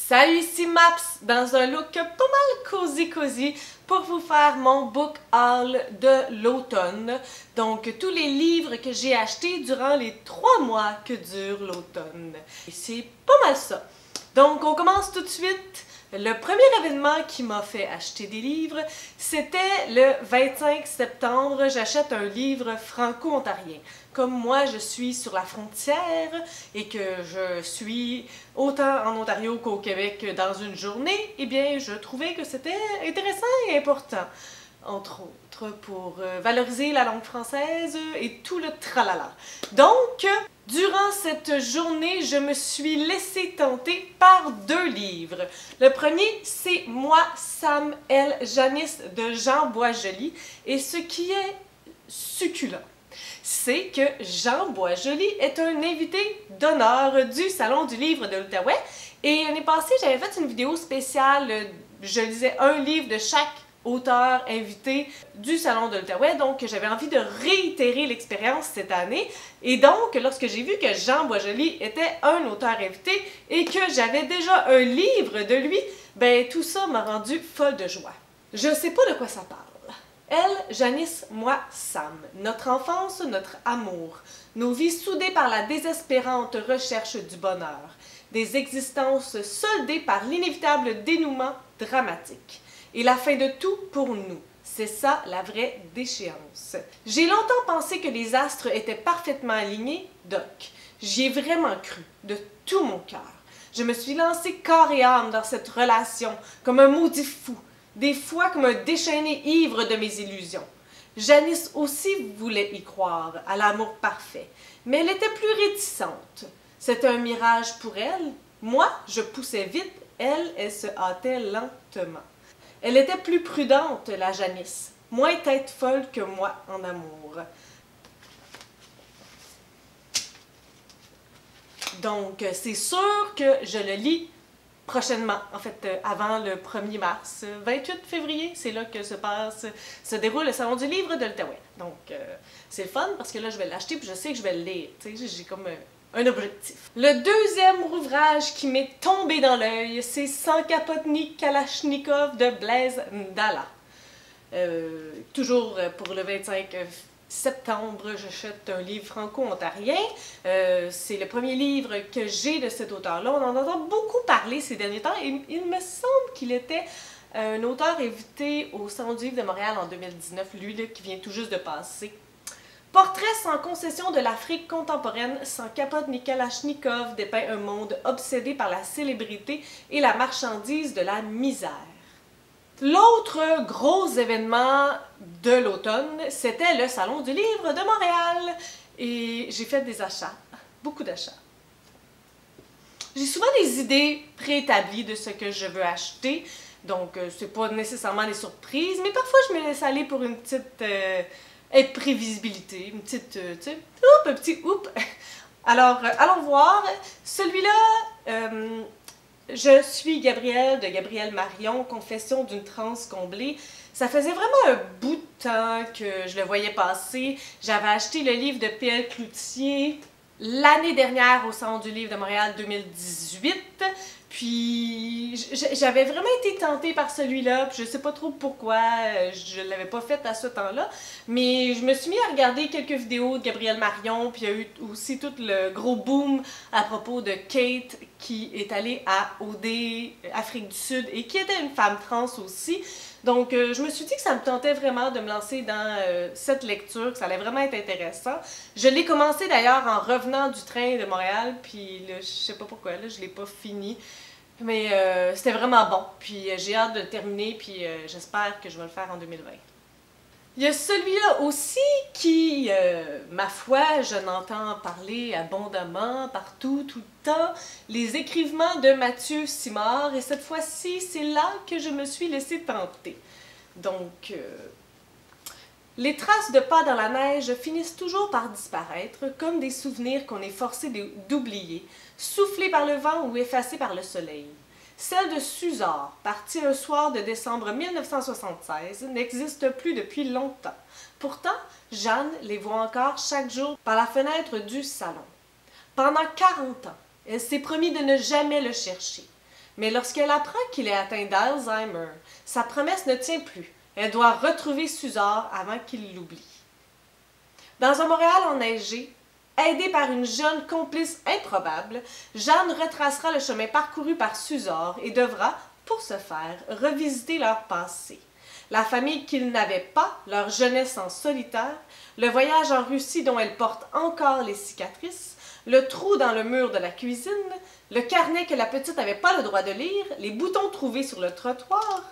Salut, ici Maps, dans un look pas mal cosy pour vous faire mon book haul de l'automne. Donc, tous les livres que j'ai achetés durant les 3 mois que dure l'automne. Et c'est pas mal ça. Donc, on commence tout de suite. Le premier événement qui m'a fait acheter des livres, c'était le 25 septembre. J'achète un livre franco-ontarien. Comme moi, je suis sur la frontière et que je suis autant en Ontario qu'au Québec dans une journée, eh bien, je trouvais que c'était intéressant et important, entre autres, pour valoriser la langue française et tout le tralala. Donc, durant cette journée, je me suis laissée tenter par 2 livres. Le premier, c'est Moi, Sam, elle, Janice de Jean Boisjoli. Et ce qui est succulent, c'est que Jean Boisjoli est un invité d'honneur du Salon du livre de l'Outaouais. Et l'année passée, j'avais fait une vidéo spéciale, je lisais un livre de chaque auteur invité du Salon de l'Outaouais, donc j'avais envie de réitérer l'expérience cette année. Et donc, lorsque j'ai vu que Jean Boisjoli était un auteur invité et que j'avais déjà un livre de lui, ben tout ça m'a rendue folle de joie. Je sais pas de quoi ça parle. Elle, Janice, moi, Sam. Notre enfance, notre amour. Nos vies soudées par la désespérante recherche du bonheur. Des existences soldées par l'inévitable dénouement dramatique. Et la fin de tout pour nous. C'est ça la vraie déchéance. J'ai longtemps pensé que les astres étaient parfaitement alignés, Doc. J'y ai vraiment cru, de tout mon cœur. Je me suis lancée corps et âme dans cette relation, comme un maudit fou. Des fois comme un déchaîné ivre de mes illusions. Janice aussi voulait y croire, à l'amour parfait, mais elle était plus réticente. C'était un mirage pour elle. Moi, je poussais vite, elle se hâtait lentement. Elle était plus prudente, la Janice, moins tête folle que moi en amour. Donc, c'est sûr que je le lis prochainement, en fait, avant le 1er mars, 28 février, c'est là que se déroule le Salon du livre de l'Outaouais. Donc, c'est le fun parce que là, je vais l'acheter puis je sais que je vais le lire. Tu sais, j'ai comme un objectif. Le deuxième ouvrage qui m'est tombé dans l'œil, c'est Sans capote ni Kalachnikov de Blaise Ndala. Toujours pour le 25 septembre, j'achète un livre franco-ontarien. C'est le premier livre que j'ai de cet auteur-là. On en entend beaucoup parler ces derniers temps et il me semble qu'il était un auteur invité au Salon du livre de Montréal en 2019, lui là, qui vient tout juste de passer. Portrait sans concession de l'Afrique contemporaine, sans capote ni Kalachnikov, dépeint un monde obsédé par la célébrité et la marchandise de la misère. L'autre gros événement de l'automne, c'était le Salon du livre de Montréal. Et j'ai fait des achats, beaucoup d'achats. J'ai souvent des idées préétablies de ce que je veux acheter, donc c'est pas nécessairement des surprises, mais parfois je me laisse aller pour une petite imprévisibilité, une petite, tu sais, un petit oup. Alors, allons voir. Celui-là, Je suis Gabrielle de Gabrielle Marion, Confession d'une transe comblée. Ça faisait vraiment un bout de temps que je le voyais passer. J'avais acheté le livre de P.L. Cloutier l'année dernière au Salon du livre de Montréal 2018. Puis j'avais vraiment été tentée par celui-là, puis je sais pas trop pourquoi je l'avais pas fait à ce temps-là, mais je me suis mis à regarder quelques vidéos de Gabrielle Marion, puis il y a eu aussi tout le gros boom à propos de Kate qui est allée à OD, Afrique du Sud, et qui était une femme trans aussi. Donc, je me suis dit que ça me tentait vraiment de me lancer dans cette lecture, que ça allait vraiment être intéressant. Je l'ai commencé d'ailleurs en revenant du train de Montréal, puis là, je sais pas pourquoi, là, je l'ai pas fini. Mais c'était vraiment bon, puis j'ai hâte de le terminer, puis j'espère que je vais le faire en 2020. Il y a celui-là aussi qui, ma foi, je n'entends parler abondamment, partout, tout le temps, Les écrivements de Mathieu Simard, et cette fois-ci, c'est là que je me suis laissée tenter. Donc, les traces de pas dans la neige finissent toujours par disparaître, comme des souvenirs qu'on est forcé d'oublier, soufflés par le vent ou effacés par le soleil. Celle de Suzor, partie un soir de décembre 1976, n'existe plus depuis longtemps. Pourtant, Jeanne les voit encore chaque jour par la fenêtre du salon. Pendant 40 ans, elle s'est promis de ne jamais le chercher. Mais lorsqu'elle apprend qu'il est atteint d'Alzheimer, sa promesse ne tient plus. Elle doit retrouver Suzor avant qu'il l'oublie. Dans un Montréal enneigé, aidée par une jeune complice improbable, Jeanne retracera le chemin parcouru par Suzor et devra, pour ce faire, revisiter leur passé. La famille qu'ils n'avaient pas, leur jeunesse en solitaire, le voyage en Russie dont elle porte encore les cicatrices, le trou dans le mur de la cuisine, le carnet que la petite n'avait pas le droit de lire, les boutons trouvés sur le trottoir.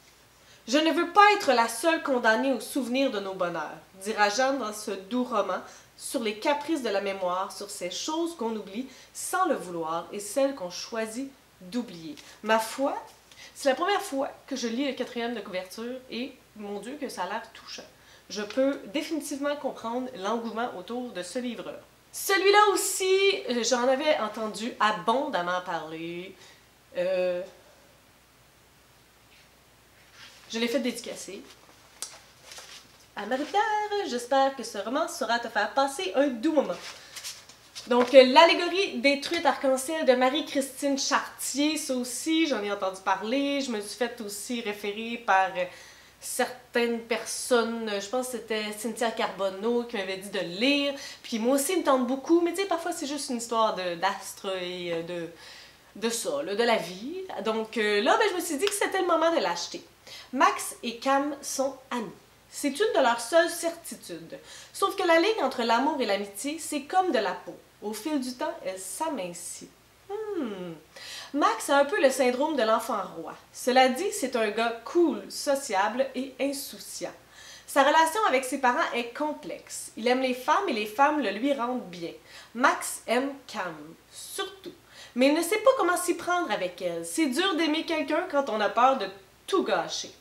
« Je ne veux pas être la seule condamnée au souvenir de nos bonheurs », dira Jeanne dans ce doux roman, sur les caprices de la mémoire, sur ces choses qu'on oublie sans le vouloir et celles qu'on choisit d'oublier. Ma foi, c'est la première fois que je lis le 4e de couverture et, mon Dieu, que ça a l'air touchant. Je peux définitivement comprendre l'engouement autour de ce livre-là. Celui-là aussi, j'en avais entendu abondamment parler. Je l'ai fait dédicacer. À Marie-Pierre, j'espère que ce roman saura te faire passer un doux moment. Donc, l'allégorie des truites arc-en-ciel de Marie-Christine Chartier, ça aussi, j'en ai entendu parler. Je me suis fait aussi référer par certaines personnes, je pense que c'était Cynthia Carbonneau qui m'avait dit de le lire. Puis moi aussi, il me tente beaucoup, mais tu sais, parfois c'est juste une histoire d'astres et de ça, là, de la vie. Donc là, ben, je me suis dit que c'était le moment de l'acheter. Max et Cam sont amis. C'est une de leurs seules certitudes. Sauf que la ligne entre l'amour et l'amitié, c'est comme de la peau. Au fil du temps, elle s'amincit. Max a un peu le syndrome de l'enfant roi. Cela dit, c'est un gars cool, sociable et insouciant. Sa relation avec ses parents est complexe. Il aime les femmes et les femmes le lui rendent bien. Max aime Cam, surtout. Mais il ne sait pas comment s'y prendre avec elle. C'est dur d'aimer quelqu'un quand on a peur de tout gâcher.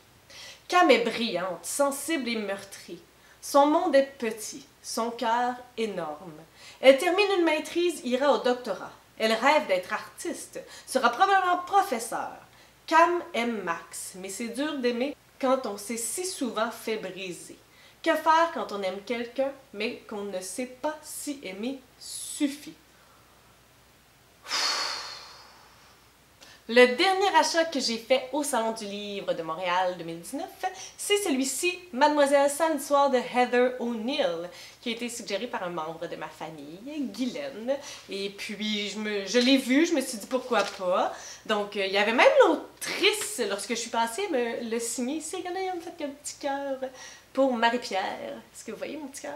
Cam est brillante, sensible et meurtrie. Son monde est petit, son cœur énorme. Elle termine une maîtrise, ira au doctorat. Elle rêve d'être artiste, sera probablement professeur. Cam aime Max, mais c'est dur d'aimer quand on s'est si souvent fait briser. Que faire quand on aime quelqu'un, mais qu'on ne sait pas si aimer suffit? Le dernier achat que j'ai fait au Salon du Livre de Montréal 2019, c'est celui-ci, Mademoiselle Sansoir de Heather O'Neill, qui a été suggéré par un membre de ma famille, Guylaine. Et puis, je l'ai vu, je me suis dit pourquoi pas. Donc, il y avait même l'autrice, lorsque je suis passée, me le signer ici. Regardez, elle me fait un petit cœur pour Marie-Pierre. Est-ce que vous voyez mon petit cœur?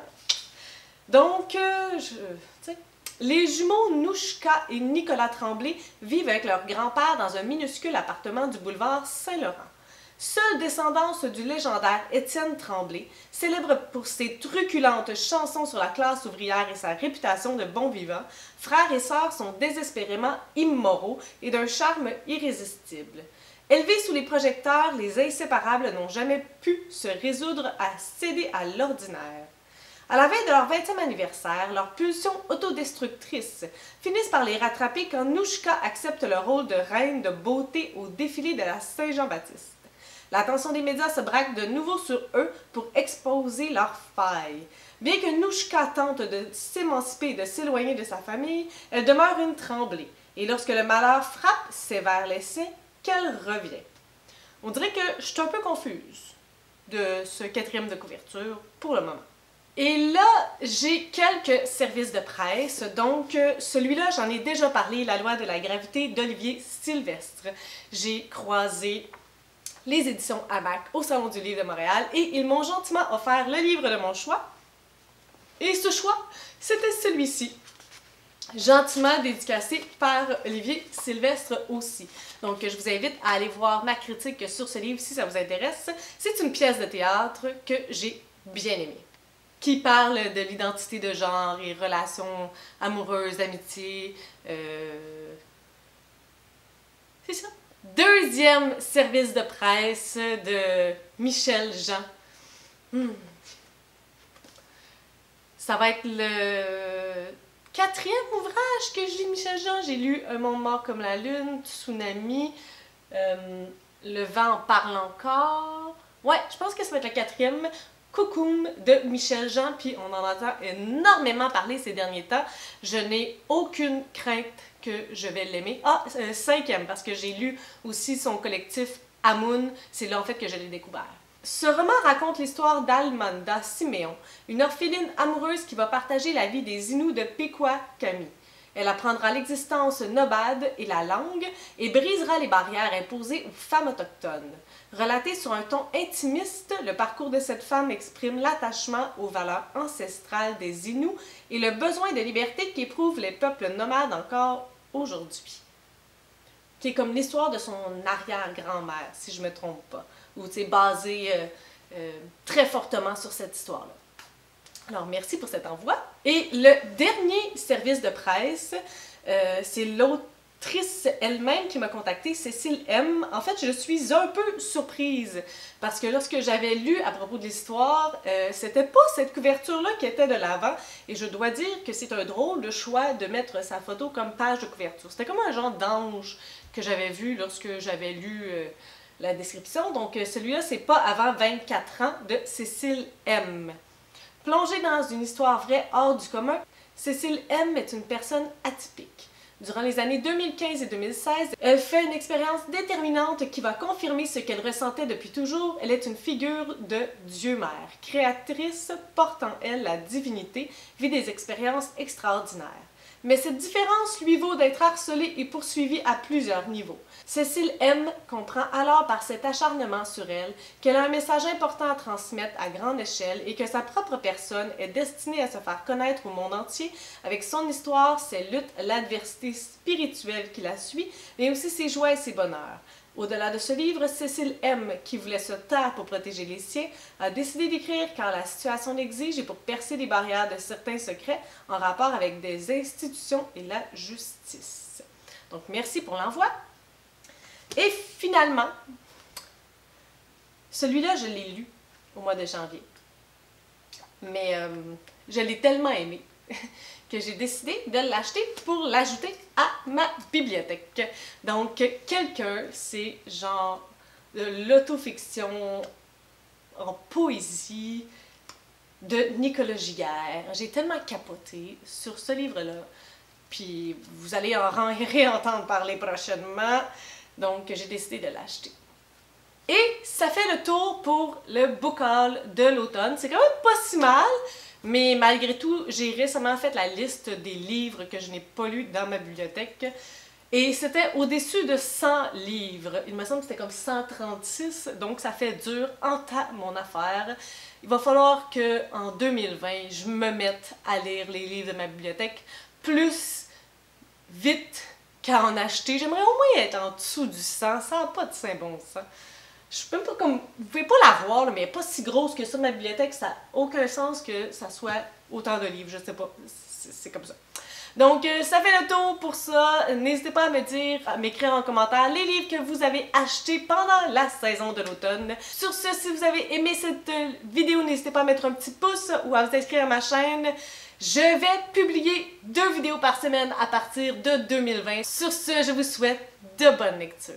Donc, tu sais, les jumeaux Nouchka et Nicolas Tremblay vivent avec leur grand-père dans un minuscule appartement du boulevard Saint-Laurent. Seule descendance du légendaire Étienne Tremblay, célèbre pour ses truculentes chansons sur la classe ouvrière et sa réputation de bon vivant, frères et sœurs sont désespérément immoraux et d'un charme irrésistible. Élevés sous les projecteurs, les inséparables n'ont jamais pu se résoudre à céder à l'ordinaire. À la veille de leur 20e anniversaire, leurs pulsions autodestructrices finissent par les rattraper quand Nouchka accepte le rôle de reine de beauté au défilé de la Saint-Jean-Baptiste. L'attention des médias se braque de nouveau sur eux pour exposer leurs failles. Bien que Nouchka tente de s'émanciper et de s'éloigner de sa famille, elle demeure une Tremblay. Et lorsque le malheur frappe sévère les siens, qu'elle revient. On dirait que je suis un peu confuse de ce 4e de couverture pour le moment. Et là, j'ai quelques services de presse. Donc, celui-là, j'en ai déjà parlé, La loi de la gravité d'Olivier Sylvestre. J'ai croisé les éditions Hamac au Salon du Livre de Montréal et ils m'ont gentiment offert le livre de mon choix. Et ce choix, c'était celui-ci, gentiment dédicacé par Olivier Sylvestre aussi. Donc, je vous invite à aller voir ma critique sur ce livre si ça vous intéresse. C'est une pièce de théâtre que j'ai bien aimée, qui parle de l'identité de genre et relations amoureuses, d'amitié. C'est ça. 2e service de presse de Michel Jean. Ça va être le 4e ouvrage que je lis Michel Jean. J'ai lu Un monde mort comme la lune, Tsunami, Le vent en parle encore. Ouais, je pense que ça va être le 4e. Coucoum de Michel Jean, puis on en entend énormément parler ces derniers temps. Je n'ai aucune crainte que je vais l'aimer. Ah, 5e, parce que j'ai lu aussi son collectif Amun, c'est là en fait que je l'ai découvert. Ce roman raconte l'histoire d'Almanda Siméon, une orpheline amoureuse qui va partager la vie des Inuits de Pequawakami. Elle apprendra l'existence nomade et la langue et brisera les barrières imposées aux femmes autochtones. Relaté sur un ton intimiste, le parcours de cette femme exprime l'attachement aux valeurs ancestrales des Inuits et le besoin de liberté qu'éprouvent les peuples nomades encore aujourd'hui. Qui est comme l'histoire de son arrière-grand-mère, si je ne me trompe pas, ou c'est basé très fortement sur cette histoire-là. Alors, merci pour cet envoi. Et le dernier service de presse, c'est l'autrice elle-même qui m'a contactée, Cécile M. En fait, je suis un peu surprise parce que lorsque j'avais lu à propos de l'histoire, c'était pas cette couverture-là qui était de l'avant. Et je dois dire que c'est un drôle de choix de mettre sa photo comme page de couverture. C'était comme un genre d'ange que j'avais vu lorsque j'avais lu la description. Donc, celui-là, c'est pas avant 24 ans de Cécile M. Plongée dans une histoire vraie hors du commun, Cécile M est une personne atypique. Durant les années 2015 et 2016, elle fait une expérience déterminante qui va confirmer ce qu'elle ressentait depuis toujours. Elle est une figure de Dieu-Mère, créatrice, porte en elle la divinité, vit des expériences extraordinaires. Mais cette différence lui vaut d'être harcelée et poursuivie à plusieurs niveaux. Cécile M comprend alors par cet acharnement sur elle qu'elle a un message important à transmettre à grande échelle et que sa propre personne est destinée à se faire connaître au monde entier avec son histoire, ses luttes, l'adversité spirituelle qui la suit, mais aussi ses joies et ses bonheurs. Au-delà de ce livre, Cécile M, qui voulait se taire pour protéger les siens, a décidé d'écrire quand la situation l'exige et pour percer les barrières de certains secrets en rapport avec des institutions et la justice. Donc, merci pour l'envoi. Et finalement, celui-là, je l'ai lu au mois de janvier. Mais je l'ai tellement aimé que j'ai décidé de l'acheter pour l'ajouter à ma bibliothèque. Donc, quelqu'un, c'est genre de l'autofiction en poésie de Nicolas Giguère. J'ai tellement capoté sur ce livre-là. Puis, vous allez en réentendre parler prochainement. Donc, j'ai décidé de l'acheter. Et ça fait le tour pour le book haul de l'automne. C'est quand même pas si mal. Mais malgré tout, j'ai récemment fait la liste des livres que je n'ai pas lus dans ma bibliothèque. Et c'était au-dessus de 100 livres. Il me semble que c'était comme 136, donc ça fait dur en tas mon affaire. Il va falloir qu'en 2020, je me mette à lire les livres de ma bibliothèque plus vite qu'à en acheter. J'aimerais au moins être en dessous du 100, ça n'a pas de saint bon sens. Je suis même pas comme... Vous pouvez pas la voir, là, mais elle n'est pas si grosse que ça, ma bibliothèque. Ça n'a aucun sens que ça soit autant de livres, je sais pas. C'est comme ça. Donc, ça fait le tour pour ça. N'hésitez pas à me dire, à m'écrire en commentaire les livres que vous avez achetés pendant la saison de l'automne. Sur ce, si vous avez aimé cette vidéo, n'hésitez pas à mettre un petit pouce ou à vous inscrire à ma chaîne. Je vais publier 2 vidéos par semaine à partir de 2020. Sur ce, je vous souhaite de bonnes lectures.